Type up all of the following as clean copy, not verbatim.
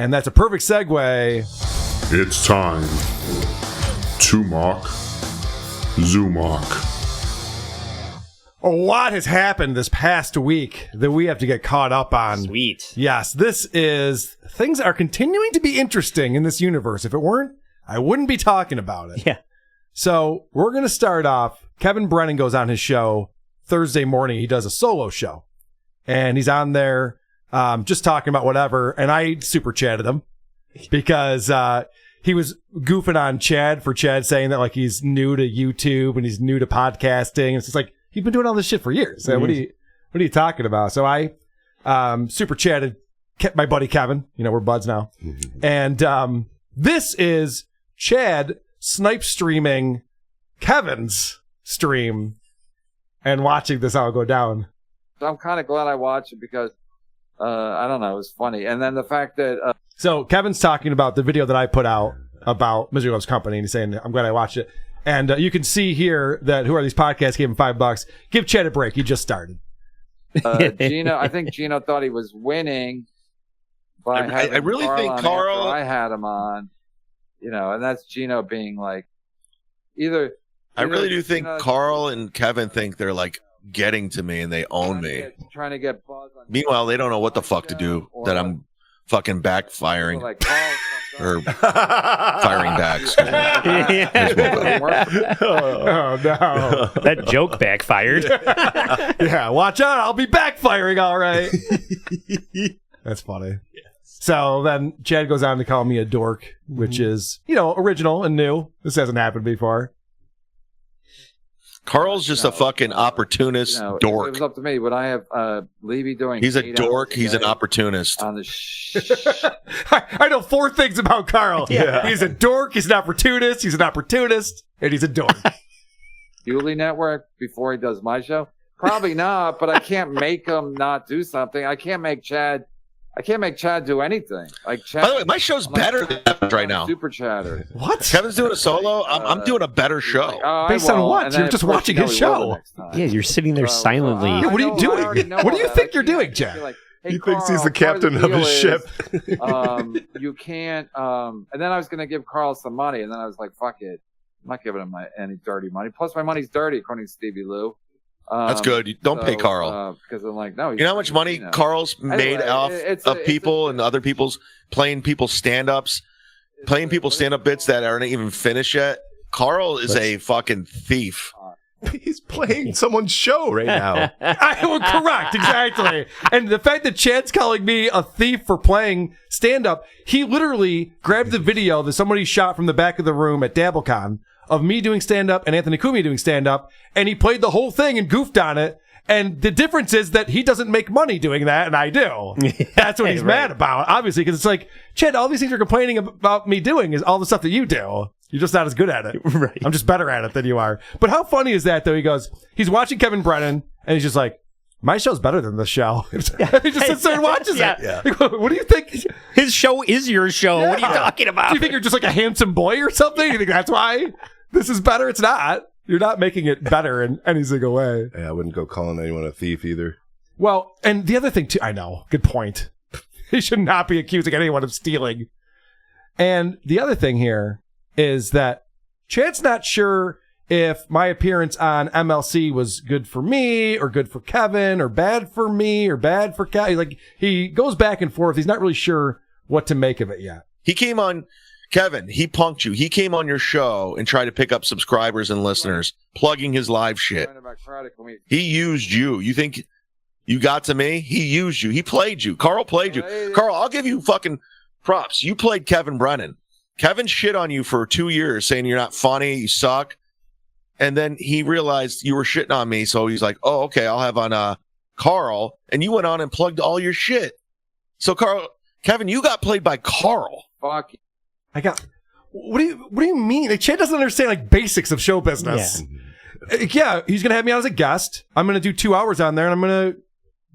And that's a perfect segue. It's time to mock Zumock. A lot has happened this past week that we have to get caught up on. Sweet. Yes, things are continuing to be interesting in this universe. If it weren't, I wouldn't be talking about it. Yeah. So we're going to start off. Kevin Brennan goes on his show Thursday morning. He does a solo show. And he's on there just talking about whatever. And I super chatted him because he was goofing on Chad for Chad saying that like he's new to YouTube and he's new to podcasting. And it's just like, you've been doing all this shit for years. So what are you talking about? So I super chatted my buddy Kevin. You know, we're buds now. And this is Chad snipe streaming Kevin's stream and watching this all go down. I'm kind of glad I watched it because, I don't know, it was funny. And then the fact that... So Kevin's talking about the video that I put out about Misery Loves Company, and he's saying, I'm glad I watched it. And you can see here that Who Are These Podcasts gave him $5. Give Chad a break. He just started. I think Gino thought he was winning by having I really Carl think on Carl... after I had him on, you know, and that's Gino being like, either I really do think Carl and Kevin think they're like getting to me and they own me. Trying to get buzz on. Meanwhile, they don't know what the fuck to do, that I'm fucking backfiring. Like, Carl, or firing back. Oh, no. That joke backfired. Yeah, watch out. I'll be backfiring, all right. That's funny. Yes. So then Chad goes on to call me a dork, which is, you know, original and new. This hasn't happened before. Carl's just a fucking opportunist dork. It was up to me. Would I have Levy doing? He's a dork. He's an opportunist. On the I know 4 things about Carl. Yeah. He's a dork. He's an opportunist. He's an opportunist, and he's a dork. Yulee Network before he does my show? Probably not. But I can't make him not do something. I can't make Chad do anything. Like Chad, by the way, my show's better than Kevin's right now. Super chatter. What? Kevin's doing a solo. I'm doing a better show. Based on what? You're just watching his show. Yeah, you're sitting there silently. Yeah, what are you doing? What do you think you're doing, Chad? Like, He thinks he's the captain of his ship. You can't. And then I was going to give Carl some money, and then I was like, "Fuck it, I'm not giving him any dirty money. Plus, my money's dirty, according to Stevie Lou." That's good. You don't pay Carl. Because I'm like, no. You know how much money Carl's made off of people and other people's playing people's stand-ups, playing people's stand-up bits that aren't even finished yet? Carl is a fucking thief. He's playing someone's show right now. Correct, exactly. And the fact that Chad's calling me a thief for playing stand-up, he literally grabbed the video that somebody shot from the back of the room at DabbleCon of me doing stand-up and Anthony Cumia doing stand-up, and he played the whole thing and goofed on it. And the difference is that he doesn't make money doing that, and I do. That's what he's mad about, obviously, because it's like, Chad, all these things you're complaining about me doing is all the stuff that you do. You're just not as good at it. Right. I'm just better at it than you are. But how funny is that, though? He goes, he's watching Kevin Brennan, and he's just like, my show's better than this show. He just sits there and watches it. Yeah. What do you think? His show is your show. Yeah. What are you talking about? Do you think you're just like a handsome boy or something? Do you think that's why this is better? It's not. You're not making it better in any single way. Yeah, I wouldn't go calling anyone a thief either. Well, and the other thing, too, I know. Good point. He should not be accusing anyone of stealing. And the other thing here is that Chad's not sure if my appearance on MLC was good for me or good for Kevin or bad for me or bad for Kevin. Like, he goes back and forth. He's not really sure what to make of it yet. He came on, Kevin, he punked you. He came on your show and tried to pick up subscribers and listeners, plugging his live shit. He used you. You think you got to me? He used you. He played you. Carl played you. Carl, I'll give you fucking props. You played Kevin Brennan. Kevin shit on you for 2 years saying you're not funny, you suck. And then he realized you were shitting on me, so he's like, oh, okay, I'll have on Carl. And you went on and plugged all your shit. So, Kevin, you got played by Carl. Fuck. What do you mean? Like, Chad doesn't understand, like, basics of show business. Yeah, he's going to have me on as a guest. I'm going to do 2 hours on there, and I'm going to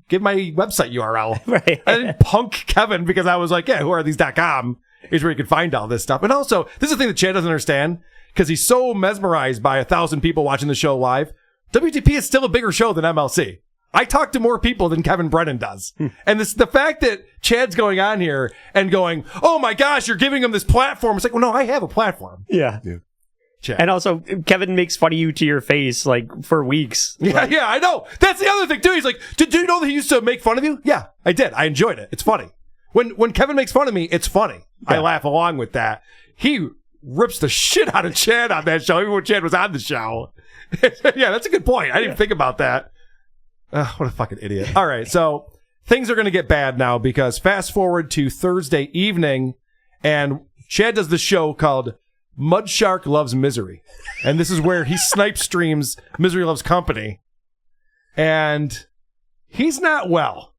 give my website URL. Right. I didn't punk Kevin because I was like, yeah, whoarethes.com is where you can find all this stuff. And also, this is the thing that Chad doesn't understand, because he's so mesmerized by 1,000 people watching the show live. WTP is still a bigger show than MLC. I talk to more people than Kevin Brennan does. And the fact that Chad's going on here and going, oh my gosh, you're giving him this platform. It's like, well, no, I have a platform. Yeah. Chad. And also, Kevin makes fun of you to your face, like, for weeks. Yeah, yeah, I know. That's the other thing, too. He's like, do you know that he used to make fun of you? Yeah, I did. I enjoyed it. It's funny. When Kevin makes fun of me, it's funny. Yeah. I laugh along with that. He rips the shit out of Chad on that show, even when Chad was on the show. Yeah, that's a good point. I didn't even think about that. What a fucking idiot. All right, so things are going to get bad now because fast forward to Thursday evening, and Chad does the show called Mud Shark Loves Misery. And this is where he snipe streams Misery Loves Company. And he's not well.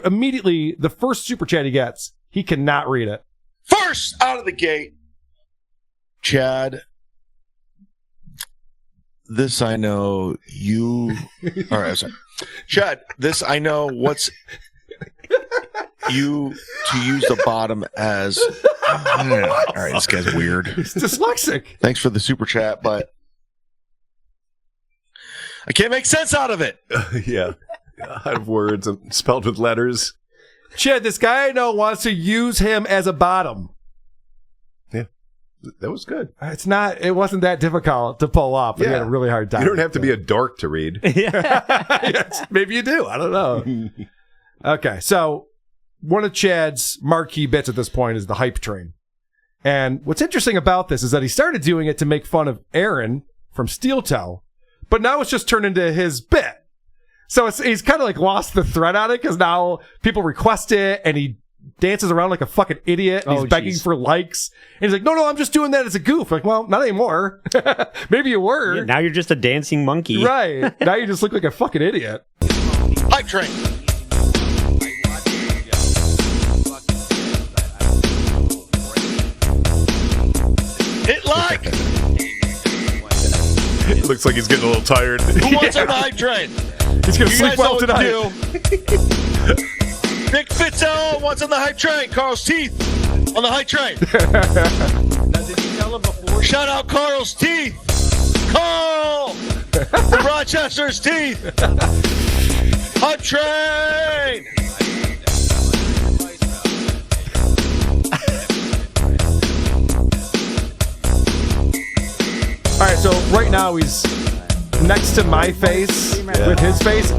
Immediately, the first super chat he gets, he cannot read it. First out of the gate, Chad, this I know you... All right, sorry. Chad, this I know what's you to use the bottom as... All right, this guy's weird. He's dyslexic. Thanks for the super chat, but I can't make sense out of it. Yeah. Out of words and spelled with letters. Chad, this guy I know wants to use him as a bottom. Yeah. That was good. It wasn't that difficult to pull off. But he had a really hard time. You don't have to be a dork to read. Yes, maybe you do. I don't know. Okay, so one of Chad's marquee bits at this point is the hype train. And what's interesting about this is that he started doing it to make fun of Aaron from Steel Toe, but now it's just turned into his bit. So he's kind of like lost the thread on it because now people request it and he dances around like a fucking idiot and he's begging for likes. And he's like, no, I'm just doing that as a goof. Like, well, not anymore. Maybe you were. Yeah, now you're just a dancing monkey. Right. Now you just look like a fucking idiot. Hype train. Hit like. It looks like he's getting a little tired. Who wants on the hype train? He's going to sleep well tonight. Nick Fitzel wants on the hype train. Carl's teeth on the hype train. Shout out Carl's teeth. Carl from Rochester's teeth. Hype train. All right, so right now he's next to my face with his face.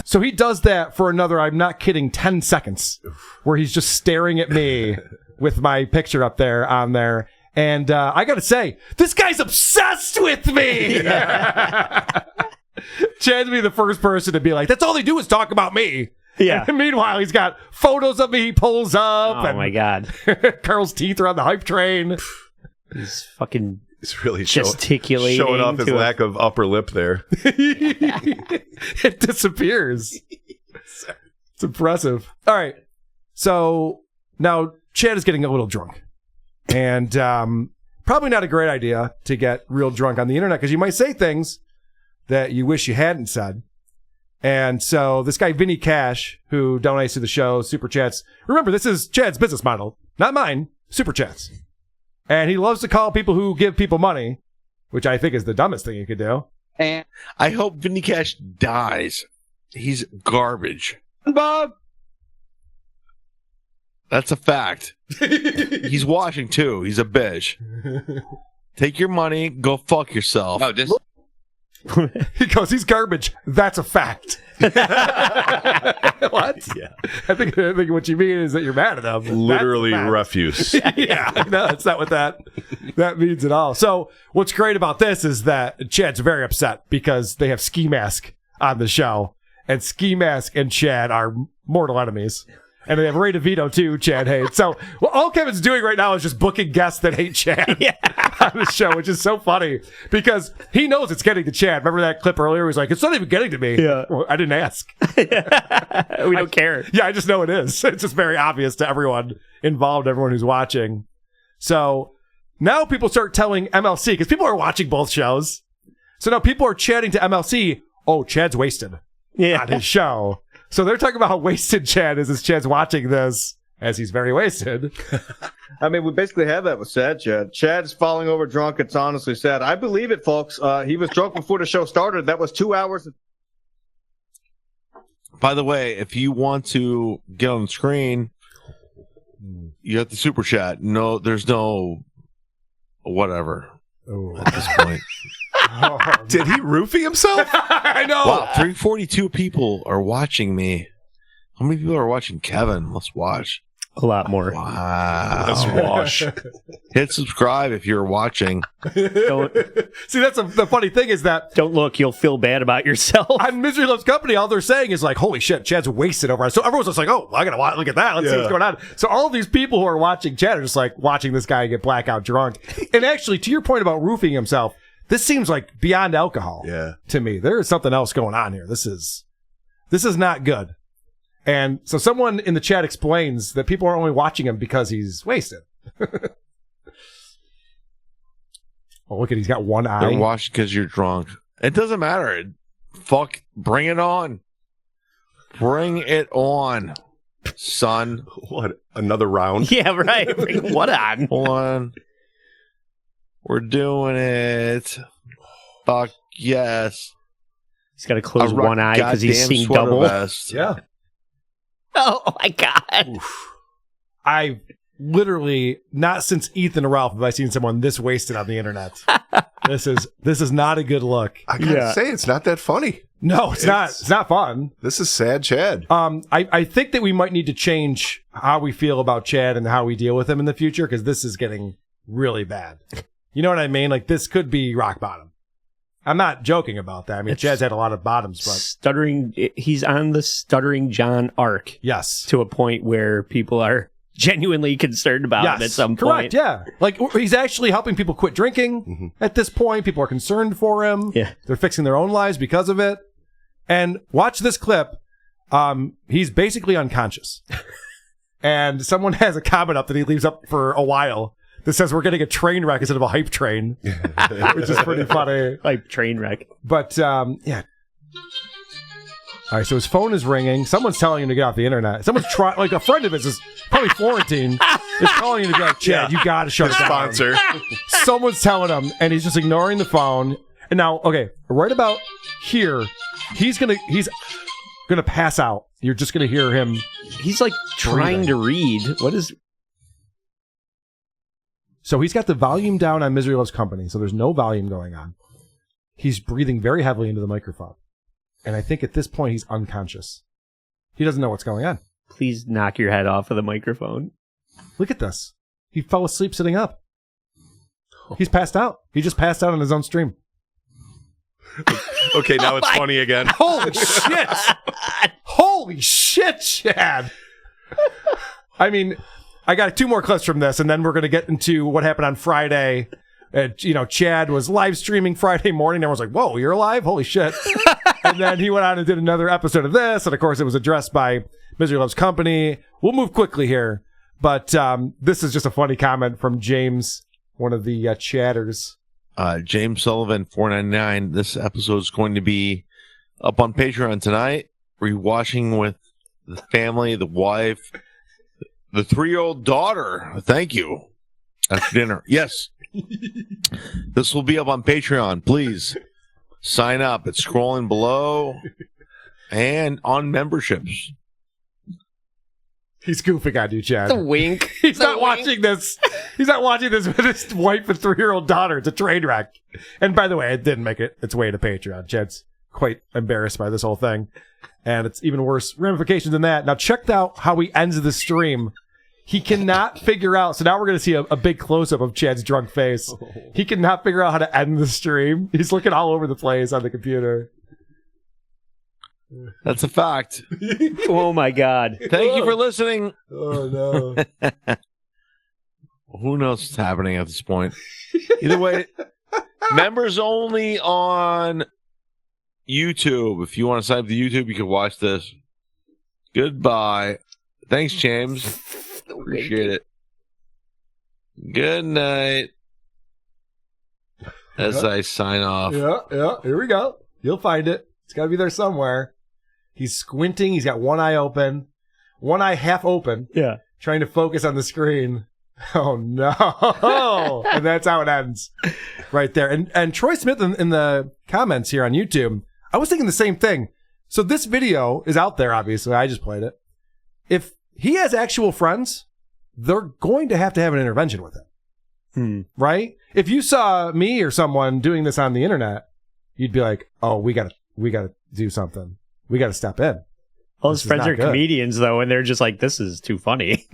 So he does that for another, I'm not kidding, 10 seconds, where he's just staring at me with my picture up there on there. And I got to say, this guy's obsessed with me. Chad's be the first person to be like, that's all they do is talk about me. Yeah. And meanwhile, he's got photos of me he pulls up. Oh, my God. Carl's teeth are on the hype train. He's fucking... He's really gesticulating, showing off his lack of upper lip there. It disappears. It's impressive. All right. So now Chad is getting a little drunk. And probably not a great idea to get real drunk on the internet because you might say things that you wish you hadn't said. And so this guy, Vinny Cash, who donates to the show, Super Chats. Remember, this is Chad's business model, not mine. Super Chats. And he loves to call people who give people money, which I think is the dumbest thing you could do. And I hope Vinny Cash dies. He's garbage. Bob. That's a fact. He's watching too. He's a bitch. Take your money, go fuck yourself. no, just He goes, he's garbage. That's a fact. What? Yeah. I think what you mean is that you're mad at him. Literally That's a fact. refuse. Yeah, no, that's not what that means at all. So what's great about this is that Chad's very upset because they have Ski Mask on the show, and Ski Mask and Chad are mortal enemies. And they have Ray DeVito too, Chad hates. So all Kevin's doing right now is just booking guests that hate Chad on the show, which is so funny because he knows it's getting to Chad. Remember that clip earlier? He was like, it's not even getting to me. Yeah. Well, I didn't ask. We don't care. Yeah, I just know it is. It's just very obvious to everyone involved, everyone who's watching. So now people start telling MLC, because people are watching both shows. So now people are chatting to MLC, oh, Chad's wasted on his show. So they're talking about how wasted Chad is as Chad's watching this, as he's very wasted. I mean, we basically have that with sad Chad. Chad's falling over drunk. It's honestly sad. I believe it, folks. He was drunk before the show started. That was 2 hours. By the way, if you want to get on the screen, you have the super chat. No, there's no whatever at this point. Did he roofie himself? I know. Wow, 342 people are watching me. How many people are watching Kevin? Let's watch. A lot more. Wow. Let's wash. Hit subscribe if you're watching. Don't See, that's the funny thing is that look. You'll feel bad about yourself. on Misery Loves Company, all they're saying is like, holy shit, Chad's wasted over us. So everyone's just like, oh, I gotta look at that. Let's see what's going on. So all of these people who are watching Chad are just like watching this guy get blackout drunk. And actually, to your point about roofing himself, this seems like beyond alcohol to me. There is something else going on here. This is not good. And so someone in the chat explains that people are only watching him because he's wasted. Oh, look at, he's got one eye. They're watching because you're drunk. It doesn't matter. Fuck, bring it on. Bring it on, son. What? Another round? Yeah, right. What on? Hold on. We're doing it. Fuck yes. He's got to close one eye because he's seeing double. Vest. Yeah. Oh my god! I've literally not since Ethan and Ralph have I seen someone this wasted on the internet. This is not a good look. I gotta say, it's not that funny. No, it's not. It's not fun. This is sad Chad. I think that we might need to change how we feel about Chad and how we deal with him in the future because this is getting really bad. You know what I mean? Like this could be rock bottom. I'm not joking about that. I mean, Chad's had a lot of bottoms, but stuttering. He's on the Stuttering John arc. Yes, to a point where people are genuinely concerned about it at some point. Correct. Yeah, like he's actually helping people quit drinking. At this point, people are concerned for him. Yeah, they're fixing their own lives because of it. And watch this clip. He's basically unconscious, and someone has a comment up that he leaves up for a while. This says we're getting a train wreck instead of a hype train, which is pretty funny. Hype train wreck. But, yeah. All right, so his phone is ringing. Someone's telling him to get off the internet. Someone's trying, like a friend of his is probably Florentine, is calling him to be like, Chad, you got to shut it down. Sponsor. Someone's telling him, and he's just ignoring the phone. And now, okay, right about here, he's gonna pass out. You're just gonna hear him. He's like trying to read. What is... So he's got the volume down on Misery Loves Company, so there's no volume going on. He's breathing very heavily into the microphone. And I think at this point, he's unconscious. He doesn't know what's going on. Please knock your head off of the microphone. Look at this. He fell asleep sitting up. He's passed out. He just passed out on his own stream. Okay, now it's funny again. Holy shit! Holy shit, Chad! I mean... I got 2 more clips from this, and then we're going to get into what happened on Friday. Chad was live streaming Friday morning. Everyone's like, whoa, you're alive? Holy shit. And then he went on and did another episode of this. And, of course, it was addressed by Misery Loves Company. We'll move quickly here. But this is just a funny comment from James, one of the chatters. James Sullivan, $4.99. This episode is going to be up on Patreon tonight. Rewatching with the family, the wife, the 3-year-old daughter. Thank you. After dinner. Yes. This will be up on Patreon. Please sign up. It's scrolling below and on memberships. He's goofing on you, Chad. The wink. He's not watching this. He's not watching this with his wife and 3-year-old daughter. It's a train wreck. And by the way, it didn't make it its way to Patreon. Chad's quite embarrassed by this whole thing. And it's even worse ramifications than that. Now, check out how he ends the stream. He cannot figure out. So now we're going to see a big close-up of Chad's drunk face. He cannot figure out how to end the stream. He's looking all over the place on the computer. That's a fact. Oh, my God. Thank you for listening. Oh, no. Who knows what's happening at this point? Either way, members only on YouTube. If you want to sign up to YouTube, you can watch this. Goodbye. Thanks, James. Appreciate it. Good night. As I sign off. Yeah. Here we go. You'll find it. It's got to be there somewhere. He's squinting. He's got one eye open. One eye half open. Yeah. Trying to focus on the screen. Oh, no. And that's how it ends. Right there. And Troy Smith in the comments here on YouTube, I was thinking the same thing. So this video is out there, obviously. I just played it. If he has actual friends, they're going to have an intervention with him. Right? If you saw me or someone doing this on the internet, you'd be like, oh, we gotta do something. We gotta step in. All his friends are comedians, though, and they're just like, this is too funny.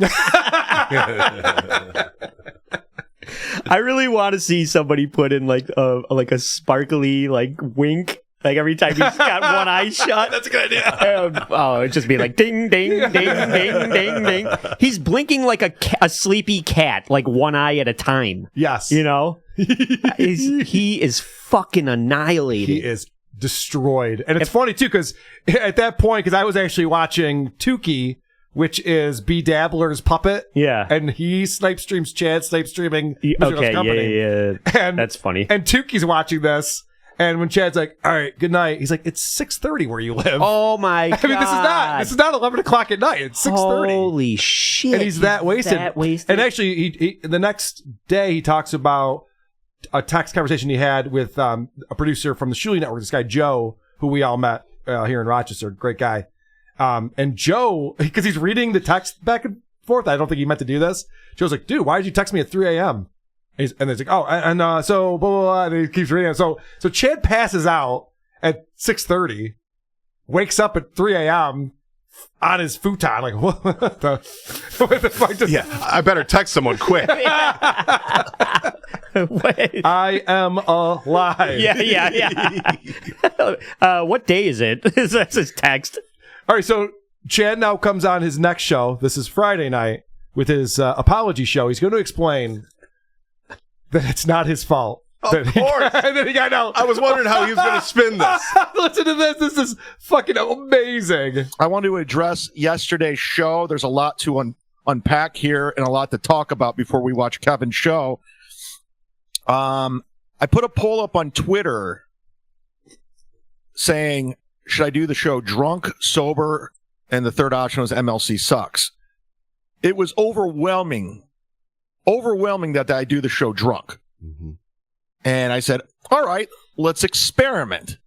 I really want to see somebody put in like a sparkly like wink, like every time he's got one eye shut. That's a good idea. It'd just be like ding, ding, ding, ding, ding, ding. He's blinking like a sleepy cat, like one eye at a time. Yes. You know? He is fucking annihilated. He is destroyed. And it's funny, too, because at that point, because I was actually watching Tukey, which is B. Dabbler's puppet. Yeah. And he snipe streams Chad, snipe streaming okay, Company. yeah. And that's funny. And Tukey's watching this. And when Chad's like, all right, good night, he's like, it's 6:30 where you live. Oh my God. I mean, this is not 11 o'clock at night. It's 6:30. Holy shit. And he's that wasted. And actually, he the next day, he talks about a text conversation he had with a producer from the Shuley Network, this guy, Joe, who we all met here in Rochester. Great guy. And Joe, because he's reading the text back and forth, I don't think he meant to do this. Joe's like, dude, why did you text me at 3 a.m.? And he's like, oh, and so blah, blah, blah. And he keeps reading it. So Chad passes out at 6:30, wakes up at 3 a.m. on his futon. Like, what the fuck? Yeah, I better text someone quick. I am alive. Yeah. What day is it? That's his text. All right, so Chad now comes on his next show. This is Friday night with his apology show. He's going to explain that it's not his fault. Of course. I was wondering how he was going to spin this. Listen to this. This is fucking amazing. I want to address yesterday's show. There's a lot to unpack here and a lot to talk about before we watch Kevin's show. I put a poll up on Twitter saying, should I do the show drunk, sober, and the third option was MLC sucks. It was overwhelming that I do the show drunk. Mm-hmm. And I said, all right, let's experiment.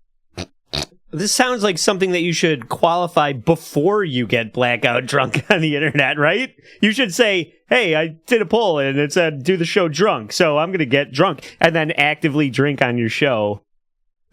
This sounds like something that you should qualify before you get blackout drunk on the internet, right? You should say, hey, I did a poll and it said do the show drunk, so I'm going to get drunk and then actively drink on your show.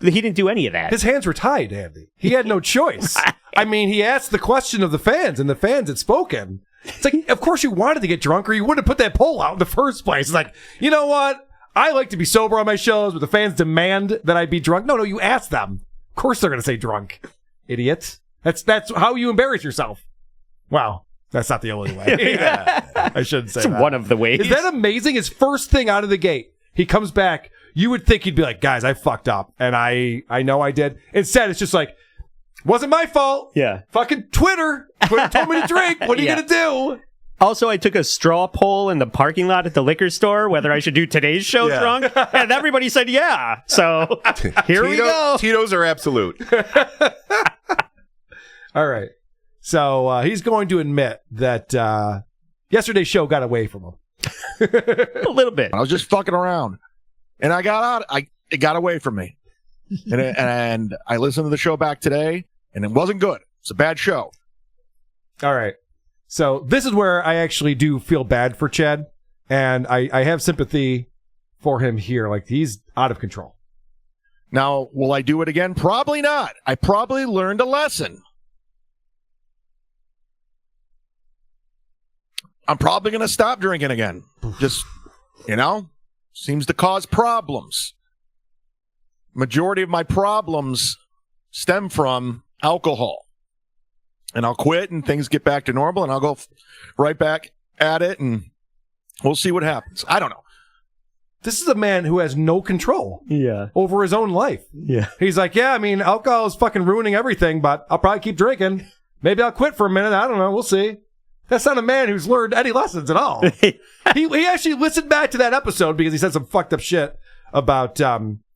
He didn't do any of that. His hands were tied, Andy. He had no choice. I mean, he asked the question of the fans, and the fans had spoken. It's like, of course you wanted to get drunk, or you wouldn't have put that poll out in the first place. It's like, you know what? I like to be sober on my shows, but the fans demand that I be drunk. No, you asked them. Of course they're going to say drunk, idiot. That's how you embarrass yourself. Wow. That's not the only way. Yeah. I shouldn't say it's that. One of the ways. Is that amazing? His first thing out of the gate, he comes back. You would think he'd be like, guys, I fucked up. And I know I did. Instead, it's just like, wasn't my fault. Yeah. Fucking Twitter told me to drink. What are you going to do? Also, I took a straw poll in the parking lot at the liquor store whether I should do today's show drunk. And everybody said yeah. So here we go. Tito's are absolute. All right. So he's going to admit that yesterday's show got away from him. A little bit. I was just fucking around. And I got out. It got away from me. And I listened to the show back today, and it wasn't good. It's a bad show. All right. So this is where I actually do feel bad for Chad, and I have sympathy for him here. Like, he's out of control. Now, will I do it again? Probably not. I probably learned a lesson. I'm probably going to stop drinking again. Just, seems to cause problems. Majority of my problems stem from alcohol. And I'll quit and things get back to normal and I'll go right back at it and we'll see what happens. I don't know. This is a man who has no control over his own life. Yeah. He's like, yeah, I mean, alcohol is fucking ruining everything, but I'll probably keep drinking. Maybe I'll quit for a minute. I don't know. We'll see. That's not a man who's learned any lessons at all. He actually listened back to that episode because he said some fucked up shit about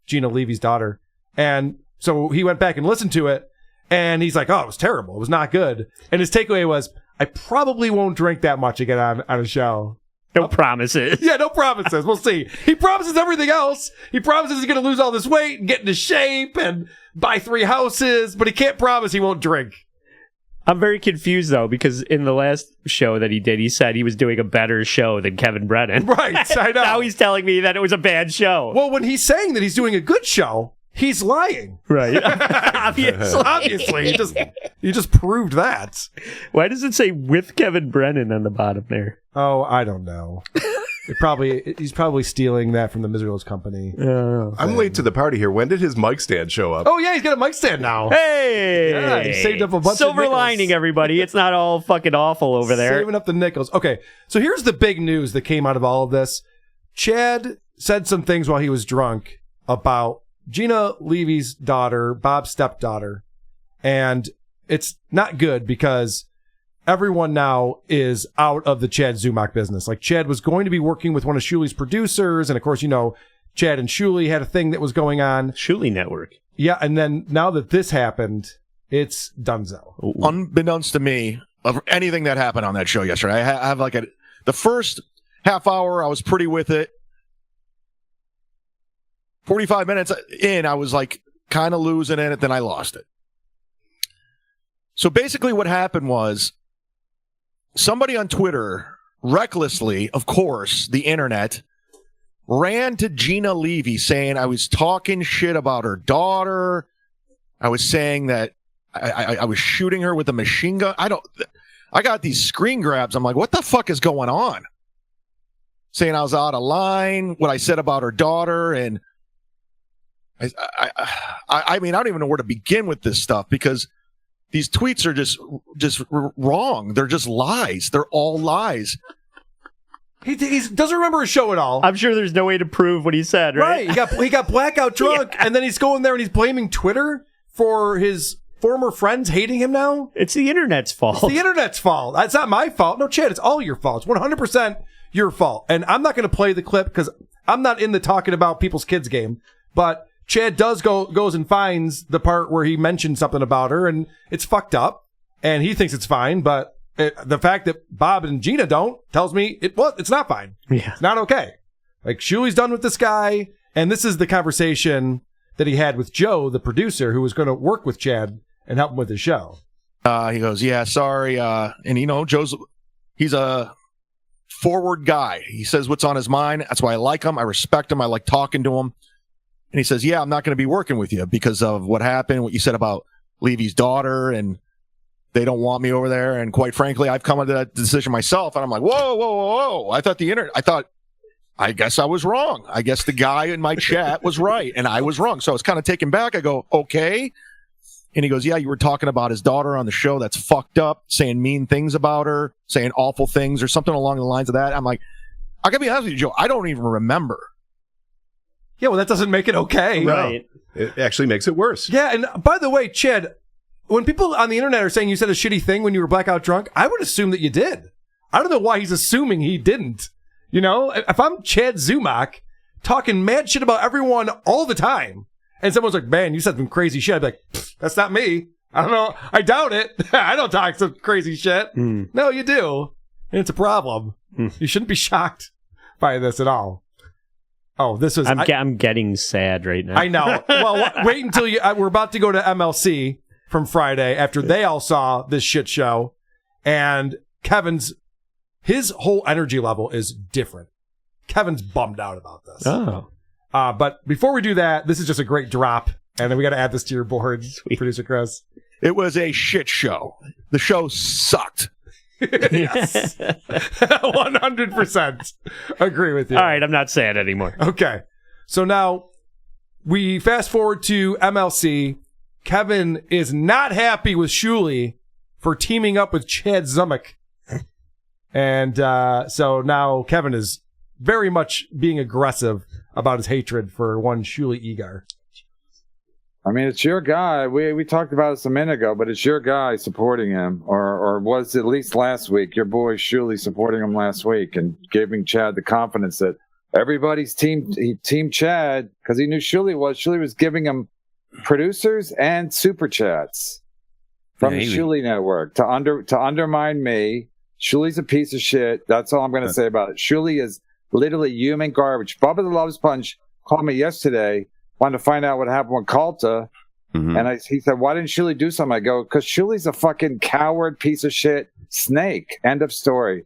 Gina Levy's daughter. And so he went back and listened to it. And he's like, oh, it was terrible. It was not good. And his takeaway was, I probably won't drink that much again on a show. No promises. Yeah, no promises. We'll see. He promises everything else. He promises he's going to lose all this weight and get into shape and buy 3 houses, but he can't promise he won't drink. I'm very confused, though, because in the last show that he did, he said he was doing a better show than Kevin Brennan. Right, I know. Now he's telling me that it was a bad show. Well, when he's saying that he's doing a good show, he's lying. Right. Obviously. He just proved that. Why does it say with Kevin Brennan on the bottom there? Oh, I don't know. He's probably stealing that from the Miserless Company. I'm late to the party here. When did his mic stand show up? Oh, yeah, he's got a mic stand now. Hey! Yeah, he saved up a bunch of Silver nickels. lining, everybody. It's not all fucking awful over there. Saving up the nickels. Okay, so here's the big news that came out of all of this. Chad said some things while he was drunk about Gina Levy's daughter, Bob's stepdaughter, and it's not good because everyone now is out of the Chad Zumock business. Like, Chad was going to be working with one of Shuli's producers, and of course, you know, Chad and Shuli had a thing that was going on. Shuli Network. Yeah, and then now that this happened, it's donezo. Unbeknownst to me, of anything that happened on that show yesterday, I have like the first half hour, I was pretty with it. 45 minutes in, I was like kind of losing it, then I lost it. So basically what happened was somebody on Twitter, recklessly, of course, the internet, ran to Gina Levy saying I was talking shit about her daughter. I was saying that I was shooting her with a machine gun. I got these screen grabs. I'm like, what the fuck is going on? Saying I was out of line, what I said about her daughter, and I mean, I don't even know where to begin with this stuff because these tweets are just wrong. They're just lies. They're all lies. He doesn't remember his show at all. I'm sure there's no way to prove what he said, right? He got blackout drunk, Yeah. and then he's going there and he's blaming Twitter for his former friends hating him now. It's the internet's fault. It's the internet's fault. It's not my fault. No, Chad, it's all your fault. It's 100% your fault. And I'm not going to play the clip because I'm not in the talking about people's kids game. But Chad goes and finds the part where he mentioned something about her, and it's fucked up. And he thinks it's fine, but the fact that Bob and Gina don't tells me it's not fine. Yeah. It's not okay. Like, Shuli's done with this guy, and this is the conversation that he had with Joe, the producer, who was going to work with Chad and help him with his show. He goes, yeah, sorry. And you know, he's a forward guy. He says what's on his mind. That's why I like him. I respect him. I like talking to him. And he says, yeah, I'm not going to be working with you because of what happened, what you said about Levy's daughter, and they don't want me over there. And quite frankly, I've come to that decision myself. And I'm like, whoa. I guess I was wrong. I guess the guy in my chat was right, and I was wrong. So I was kind of taken back. I go, okay. And he goes, yeah, you were talking about his daughter on the show. That's fucked up, saying mean things about her, saying awful things or something along the lines of that. I'm like, I got to be honest with you, Joe, I don't even remember. Yeah, well, that doesn't make it okay. Right. It actually makes it worse. Yeah, and by the way, Chad, when people on the internet are saying you said a shitty thing when you were blackout drunk, I would assume that you did. I don't know why he's assuming he didn't. You know, if I'm Chad Zumock talking mad shit about everyone all the time, and someone's like, man, you said some crazy shit, I'd be like, that's not me. I don't know. I doubt it. I don't talk some crazy shit. No, you do. And it's a problem. You shouldn't be shocked by this at all. Oh, this was... I'm getting sad right now. I know. Well, wait until we're about to go to MLC from Friday after they all saw this shit show, and his whole energy level is different. Kevin's bummed out about this. Oh. But before we do that, this is just a great drop, and then we got to add this to your board, Producer Chris. It was a shit show. The show sucked. Yes. 100% agree with you. All right, I'm not sad anymore. Okay. So now we fast forward to MLC. Kevin is not happy with Shuli for teaming up with Chad Zumock. And so now Kevin is very much being aggressive about his hatred for one Shuli Egar. I mean, it's your guy. We talked about this a minute ago, but it's your guy supporting him, or was at least last week. Your boy Shuli supporting him last week and giving Chad the confidence that everybody's team Chad, because he knew Shuli was. Shuli was giving him producers and super chats from the Shuli Network to undermine me. Shuli's a piece of shit. That's all I'm going to say about it. Shuli is literally human garbage. Bubba the Love Sponge called me yesterday. Wanted to find out what happened with Calta, Mm-hmm. And he said, why didn't Shuli do something? I go, because Shuli's a fucking coward piece of shit snake. End of story.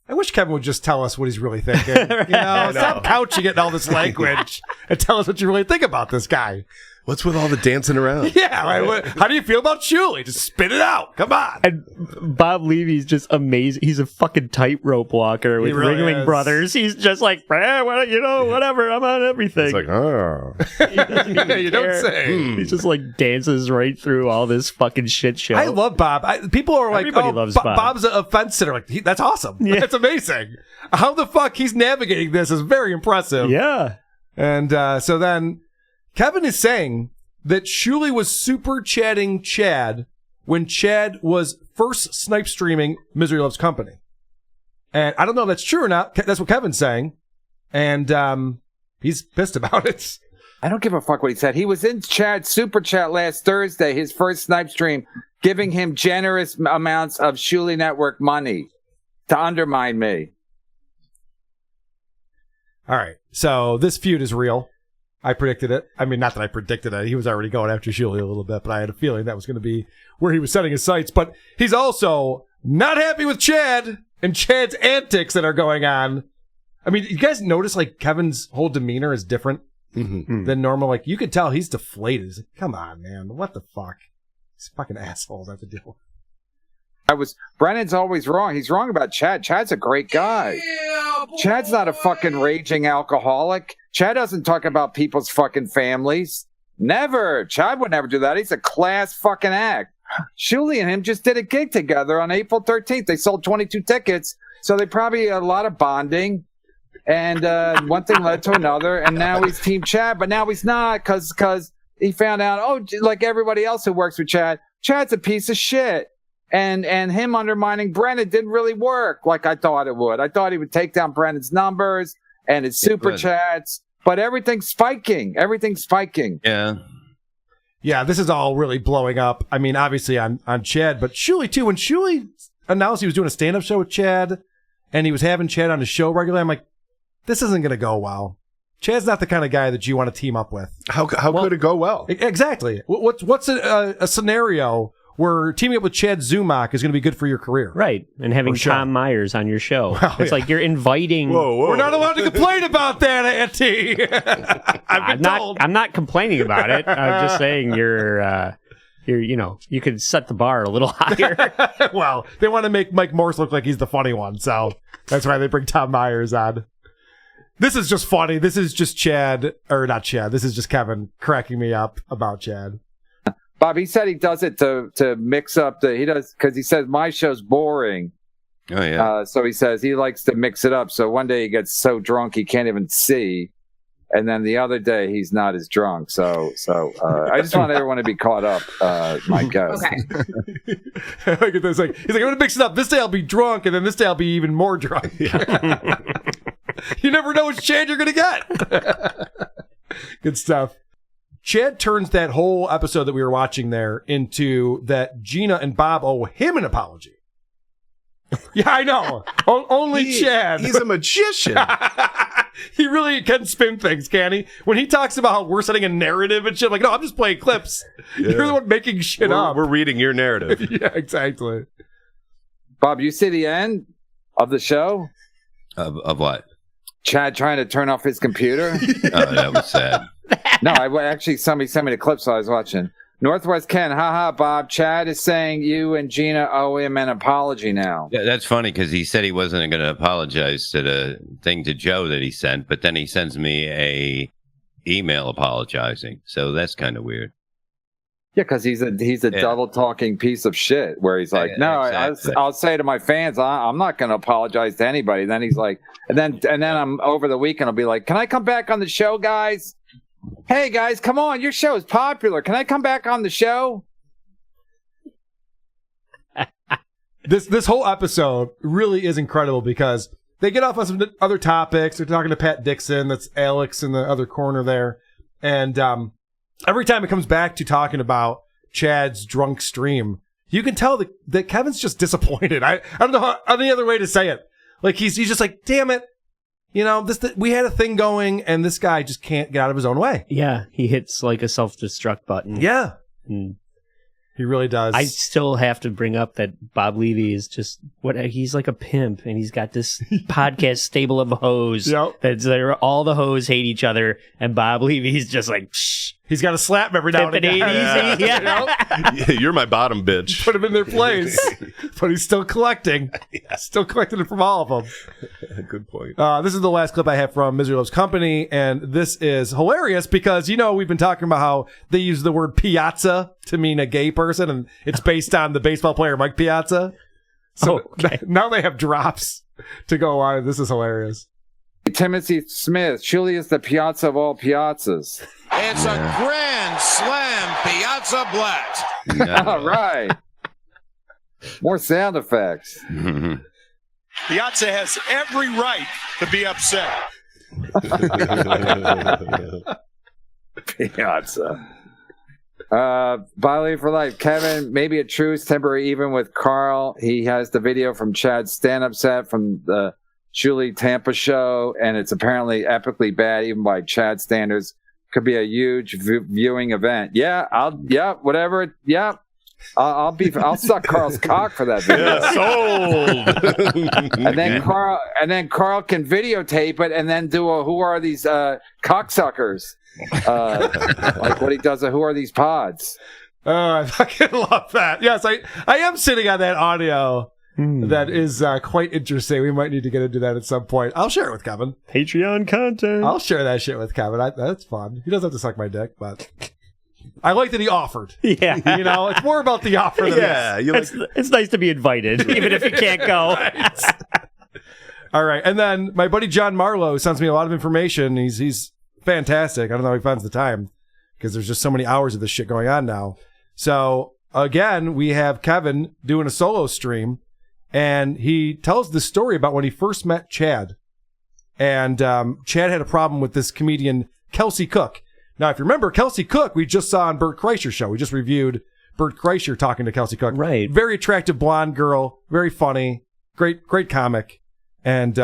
I wish Kevin would just tell us what he's really thinking. Stop couching it in all this language and tell us what you really think about this guy. What's with all the dancing around? Yeah, how do you feel about Shuli? Just spit it out. Come on. And Bob Levy's just amazing. He's a fucking tightrope walker with really Ringling is. Brothers. He's just like, whatever. I'm on everything. It's like, oh. He doesn't even You don't care. say. He just like dances right through all this fucking shit show. I love Bob. People are like, Everybody loves Bob. Bob's a fence sitter. Like, that's awesome. Yeah. That's amazing. How the fuck he's navigating this is very impressive. Yeah. And so then Kevin is saying that Shuli was super chatting Chad when Chad was first snipe streaming Misery Loves Company. And I don't know if that's true or not. That's what Kevin's saying. And he's pissed about it. I don't give a fuck what he said. He was in Chad's super chat last Thursday, his first snipe stream, giving him generous amounts of Shuli Network money to undermine me. All right. So this feud is real. I predicted it. I mean, not that I predicted it. He was already going after Shuli a little bit, but I had a feeling that was going to be where he was setting his sights. But he's also not happy with Chad and Chad's antics that are going on. I mean, you guys notice like Kevin's whole demeanor is different than normal. Like you could tell he's deflated. He's like, come on, man. What the fuck? These fucking assholes I have to deal with. Brennan's always wrong. He's wrong about Chad. Chad's a great guy. Chad's not a fucking raging alcoholic. Chad doesn't talk about people's fucking families. Never. Chad would never do that. He's a class fucking act. Shuli and him just did a gig together on April 13th. They sold 22 tickets, so they probably had a lot of bonding. And one thing led to another, and now he's Team Chad, but now he's not because he found out, like everybody else who works with Chad, Chad's a piece of shit. And him undermining Brennan didn't really work like I thought it would. I thought he would take down Brennan's numbers and his super chats, but everything's spiking. Everything's spiking. Yeah. Yeah, this is all really blowing up. I mean, obviously on Chad, but Shuli too. When Shuli announced he was doing a stand-up show with Chad and he was having Chad on his show regularly, I'm like, this isn't going to go well. Chad's not the kind of guy that you want to team up with. How could it go well? Exactly. What's a scenario where teaming up with Chad Zumock is going to be good for your career? Right. And having Tom Myers on your show. Well, it's like you're inviting. Whoa. We're not allowed to complain about that, Auntie. I've been told. I'm not complaining about it. I'm just saying you're you could set the bar a little higher. Well, they want to make Mike Morse look like he's the funny one, so that's why they bring Tom Myers on. This is just funny. This is just not Chad. This is just Kevin cracking me up about Chad. Bob, he said he does it to mix up because he says my show's boring. Oh, yeah. So he says he likes to mix it up. So one day he gets so drunk he can't even see. And then the other day he's not as drunk. So I just want everyone to be caught up, my guess. Okay. Look at this. He's like, I'm going to mix it up. This day I'll be drunk, and then this day I'll be even more drunk. You never know which Chad you're going to get. Good stuff. Chad turns that whole episode that we were watching there into that Gina and Bob owe him an apology. Yeah, I know. Only Chad. He's a magician. He really can spin things, can he? When he talks about how we're setting a narrative and shit, like, no, I'm just playing clips. Yeah. You're the one making shit up. We're reading your narrative. Yeah, exactly. Bob, you see the end of the show? Of what? Chad trying to turn off his computer? Oh, that was sad. No, actually somebody sent me the clip, so I was watching. Northwest Ken, haha, Bob. Chad is saying you and Gina owe him an apology now. Yeah, that's funny because he said he wasn't going to apologize to the thing to Joe that he sent, but then he sends me a email apologizing. So that's kind of weird. Yeah, because he's a double talking piece of shit. Where he's like, no, exactly. I'll say to my fans, I'm not going to apologize to anybody. Then he's like, and then I'm over the weekend. I'll be like, can I come back on the show, guys? Hey guys, come on! Your show is popular. Can I come back on the show? This whole episode really is incredible because they get off on some other topics. They're talking to Pat Dixon. That's Alex in the other corner there, and every time it comes back to talking about Chad's drunk stream, you can tell that Kevin's just disappointed. I don't know any other way to say it. Like he's just like, damn it. we had a thing going, and this guy just can't get out of his own way. Yeah, he hits like a self-destruct button. Yeah. And he really does. I still have to bring up that Bob Levy is just he's like a pimp, and he's got this podcast stable of hoes. Yep. All the hoes hate each other, and Bob Levy's just like, psh. He's got to slap him every now and again. Easy. Yeah, you're my bottom bitch. Put him in their place. But he's still collecting. Still collecting it from all of them. Good point. This is the last clip I have from Misery Loves Company, and this is hilarious because, we've been talking about how they use the word Piazza to mean a gay person, and it's based on the baseball player Mike Piazza. So now they have drops to go on, and this is hilarious. Timothy Smith, surely is the Piazza of all piazzas. It's a grand slam, Piazza Blatt. All right. More sound effects. Piazza has every right to be upset. Piazza. Bodily for life. Kevin, maybe a truce, temporary even with Carl. He has the video from Chad's stand-up set from the Julie Tampa show, and it's apparently epically bad, even by Chad standards. Could be a huge viewing event. Yeah, whatever. Yeah, I'll suck Carl's cock for that video. Sold. and then Carl can videotape it and then do a "Who are these cocksuckers?" Like what he does. Who are these pods? Oh, I fucking love that. Yes, I am sitting on that audio. That is quite interesting. We might need to get into that at some point. I'll share it with Kevin. Patreon content. I'll share that shit with Kevin. That's fun. He doesn't have to suck my dick, but I like that he offered. Yeah. It's more about the offer than it's nice to be invited, even if you can't go. Right. All right. And then my buddy John Marlowe sends me a lot of information. He's fantastic. I don't know how he finds the time because there's just so many hours of this shit going on now. So, again, we have Kevin doing a solo stream. And he tells the story about when he first met Chad. And Chad had a problem with this comedian, Kelsey Cook. Now, if you remember, Kelsey Cook, we just saw on Bert Kreischer's show. We just reviewed Bert Kreischer talking to Kelsey Cook. Right. Very attractive blonde girl. Very funny. Great comic. And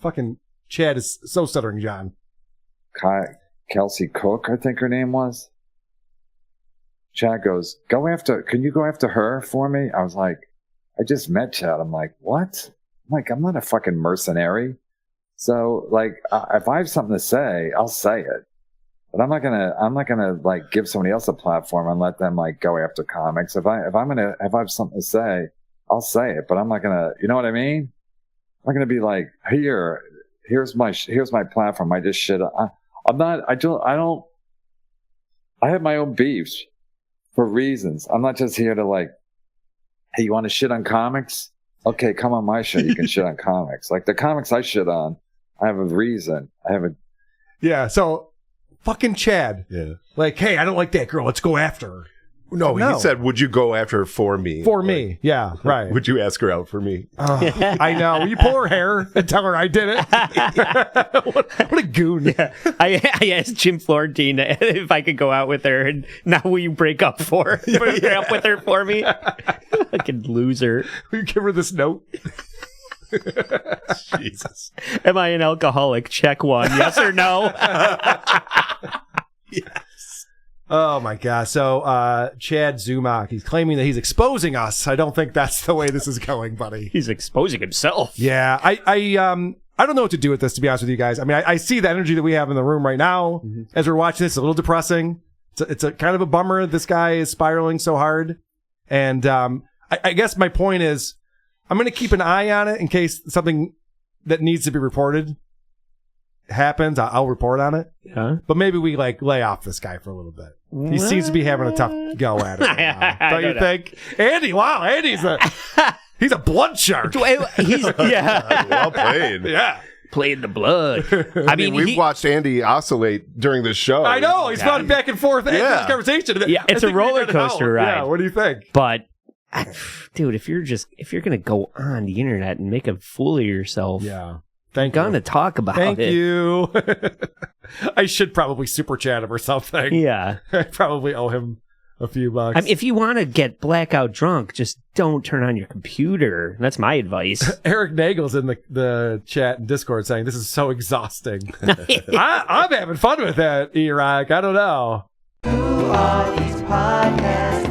fucking Chad is so stuttering, John. Kelsey Cook, I think her name was. Chad goes, can you go after her for me? I was like, I just met Chad. I'm like, what? I'm not a fucking mercenary. So, if I have something to say, I'll say it. But I'm not gonna give somebody else a platform and let them go after comics. If I have something to say, I'll say it. But I'm not gonna, you know what I mean? I'm not gonna be like, here's my platform. I just shit. I have my own beefs for reasons. I'm not just here to hey, you want to shit on comics? Okay, come on my show. You can shit on comics. The comics I shit on, I have a reason. Yeah, so fucking Chad. Yeah. Hey, I don't like that girl. Let's go after her. No, he said, would you go after her for me? For me. Yeah, right. Would you ask her out for me? I know. Will you pull her hair and tell her I did it? what a goon. Yeah. I asked Jim Florentine if I could go out with her, and now will you break up break up with her for me? Fucking loser. Will you give her this note? Jesus. Am I an alcoholic? Check one. Yes or no? Yes. Oh my God. So, Chad Zumock, he's claiming that he's exposing us. I don't think that's the way this is going, buddy. He's exposing himself. Yeah. I don't know what to do with this, to be honest with you guys. I mean, I see the energy that we have in the room right now as we're watching this. It's a little depressing. It's a kind of a bummer. This guy is spiraling so hard. And, I guess my point is I'm going to keep an eye on it in case something that needs to be reported happens. I'll report on it. Yeah. But maybe we lay off this guy for a little bit. He seems to be having a tough go at it right now. Don't you think? Andy, wow, Andy's he's a blood shark. He's Well played. Yeah. Playing the blood. I mean, we've watched Andy oscillate during this show. I know. He's gone back and forth in this conversation. Yeah, it's a roller coaster ride. Yeah, what do you think? But dude, if you're gonna go on the internet and make a fool of yourself, Thank you. Gonna talk about Thank it. you. I should probably super chat him or something. Yeah. I probably owe him a few bucks. I mean, if you want to get blackout drunk, just don't turn on your computer. That's my advice. Eric Nagel's in the chat and Discord saying this is so exhausting. I'm having fun with that, E-Rock. I don't know. Who are these podcasts?